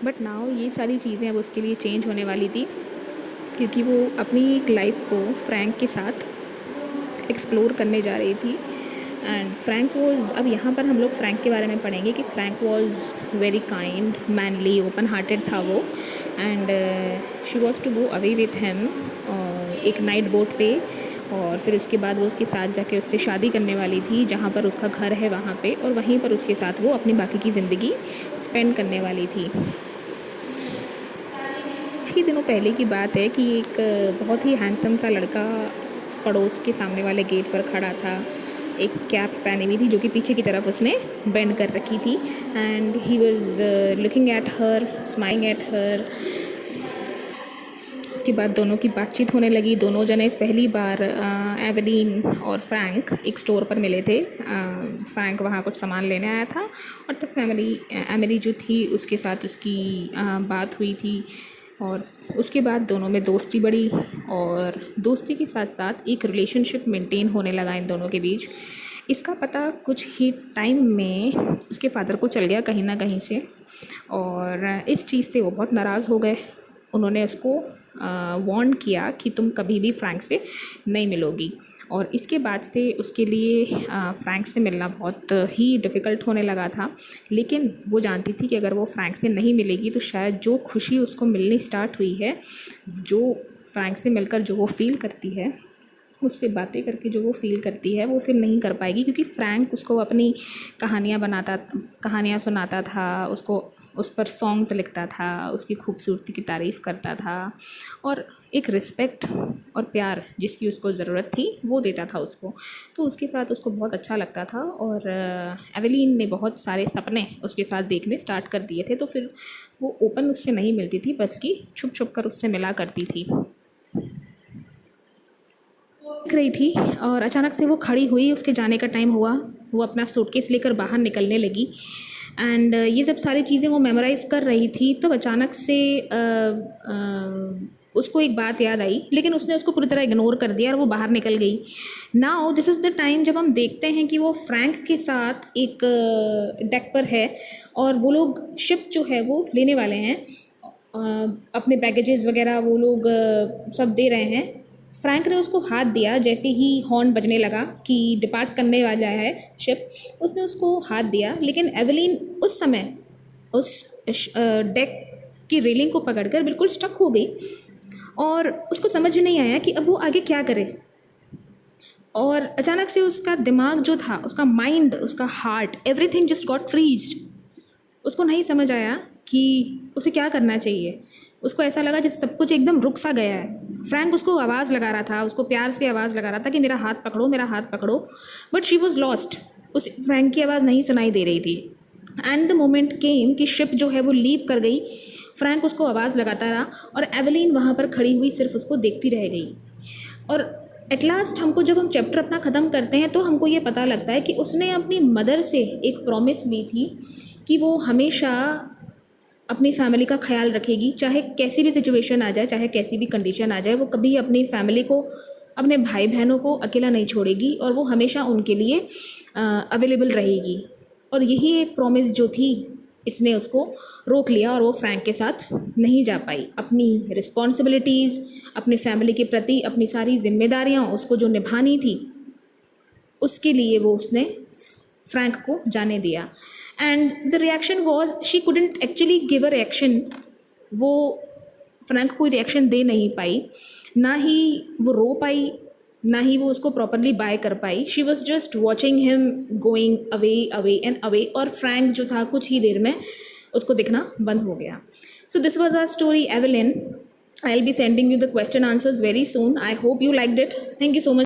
But now ये सारी चीज़ें अब उसके लिए चेंज होने वाली थी, क्योंकि वो अपनी एक लाइफ को फ्रैंक के साथ एक्सप्लोर करने जा रही थी। एंड फ्रैंक वॉज, अब यहाँ पर हम लोग फ्रैंक के बारे में पढ़ेंगे कि Frank was very kind, manly, open hearted था वो। And she was to go away with him एक नाइट बोट पे, और फिर उसके बाद वो उसके साथ जाके उससे शादी करने वाली थी, जहाँ पर उसका घर है वहाँ पे, और वहीं पर उसके साथ वो अपनी बाकी की ज़िंदगी स्पेंड करने वाली थी। कुछ ही दिनों पहले की बात है कि एक बहुत ही हैंडसम सा लड़का पड़ोस के सामने वाले गेट पर खड़ा था। एक कैप पहनी हुई थी जो कि पीछे की तरफ उसने बेंड कर रखी थी, and he was looking at her, smiling at her. उसके बाद दोनों की बातचीत होने लगी। दोनों जने पहली बार एवलीन और फ्रैंक एक स्टोर पर मिले थे। फ्रैंक वहाँ कुछ सामान लेने आया था, और तब एमिली जो थी उसके साथ उसकी बात हुई थी, और उसके बाद दोनों में दोस्ती बढ़ी, और दोस्ती के साथ साथ एक रिलेशनशिप मेंटेन होने लगा इन दोनों के बीच। इसका पता कुछ ही टाइम में उसके फादर को चल गया कहीं ना कहीं से, और इस चीज़ से वो बहुत नाराज़ हो गए। उन्होंने उसको वार्न किया कि तुम कभी भी फ्रैंक से नहीं मिलोगी, और इसके बाद से उसके लिए फ्रैंक से मिलना बहुत ही डिफ़िकल्ट होने लगा था। लेकिन वो जानती थी कि अगर वो फ्रैंक से नहीं मिलेगी तो शायद जो खुशी उसको मिलनी स्टार्ट हुई है, जो फ्रैंक से मिलकर जो वो फील करती है, उससे बातें करके जो वो फील करती है, वो फिर नहीं कर पाएगी, क्योंकि फ्रैंक उसको अपनी कहानियाँ सुनाता था, उसको उस पर सॉन्ग्स लिखता था, उसकी खूबसूरती की तारीफ़ करता था, और एक रिस्पेक्ट और प्यार जिसकी उसको ज़रूरत थी वो देता था उसको। तो उसके साथ उसको बहुत अच्छा लगता था, और एवेलीन ने बहुत सारे सपने उसके साथ देखने स्टार्ट कर दिए थे। तो फिर वो ओपन उससे नहीं मिलती थी, बल्कि छुप छुप कर उससे मिला करती थी। देख रही थी, और अचानक से वो खड़ी हुई, उसके जाने का टाइम हुआ, वो अपना सूटकेस लेकर बाहर निकलने लगी। एंड ये जब सारी चीज़ें वो मेमोराइज़ कर रही थी, तब अचानक से उसको एक बात याद आई, लेकिन उसने उसको पूरी तरह इग्नोर कर दिया और वो बाहर निकल गई। Now this is the time जब हम देखते हैं कि वो फ्रैंक के साथ एक डेक पर है, और वो लोग शिप जो है वो लेने वाले हैं। अपने बैगेजेस वगैरह वो लोग सब दे रहे हैं। फ्रैंक ने उसको हाथ दिया जैसे ही हॉर्न बजने लगा कि डिपार्ट करने वाला है शिप, उसने उसको हाथ दिया, लेकिन एवलीन उस समय उस डेक की रेलिंग को पकड़कर बिल्कुल स्टक हो गई, और उसको समझ नहीं आया कि अब वो आगे क्या करे। और अचानक से उसका दिमाग जो था, उसका माइंड, उसका heart, everything just got freezed. उसको नहीं समझ आया कि उसे क्या करना चाहिए। उसको ऐसा लगा जैसे सब कुछ एकदम रुक सा गया है। फ्रैंक उसको आवाज़ लगा रहा था, उसको प्यार से आवाज़ लगा रहा था कि मेरा हाथ पकड़ो, मेरा हाथ पकड़ो, बट शी वॉज लॉस्ट। उस फ्रैंक की आवाज़ नहीं सुनाई दे रही थी। एंड द मोमेंट केम कि शिप जो है वो लीव कर गई। फ्रैंक उसको आवाज़ लगाता रहा, और एवलीन वहाँ पर खड़ी हुई सिर्फ उसको देखती रह गई। और एट लास्ट जब हम चैप्टर अपना ख़त्म करते हैं, तो हमको ये पता लगता है कि उसने अपनी मदर से एक प्रॉमिस ली थी कि वो हमेशा अपनी फैमिली का ख्याल रखेगी, चाहे कैसी भी सिचुएशन आ जाए, चाहे कैसी भी कंडीशन आ जाए, वो कभी अपनी फैमिली को, अपने भाई बहनों को अकेला नहीं छोड़ेगी, और वो हमेशा उनके लिए अवेलेबल रहेगी। और यही एक प्रॉमिस जो थी, इसने उसको रोक लिया, और वो फ्रैंक के साथ नहीं जा पाई। अपनी रिस्पॉन्सिबिलिटीज़, अपनी फैमिली के प्रति अपनी सारी जिम्मेदारियाँ उसको जो निभानी थी, उसके लिए वो उसने फ्रैंक को जाने दिया। And the reaction was, she couldn't actually give a reaction. वो फ्रैंक कोई रिएक्शन दे नहीं पाई, ना ही वो रो पाई, ना ही वो उसको प्रॉपरली बाय कर पाई। She was just watching him going away away and away, और फ्रैंक जो था कुछ ही देर में उसको दिखना बंद हो गया। So this was our story Eveline. I'll be sending you the question answers very soon. I hope you liked it. Thank you so much.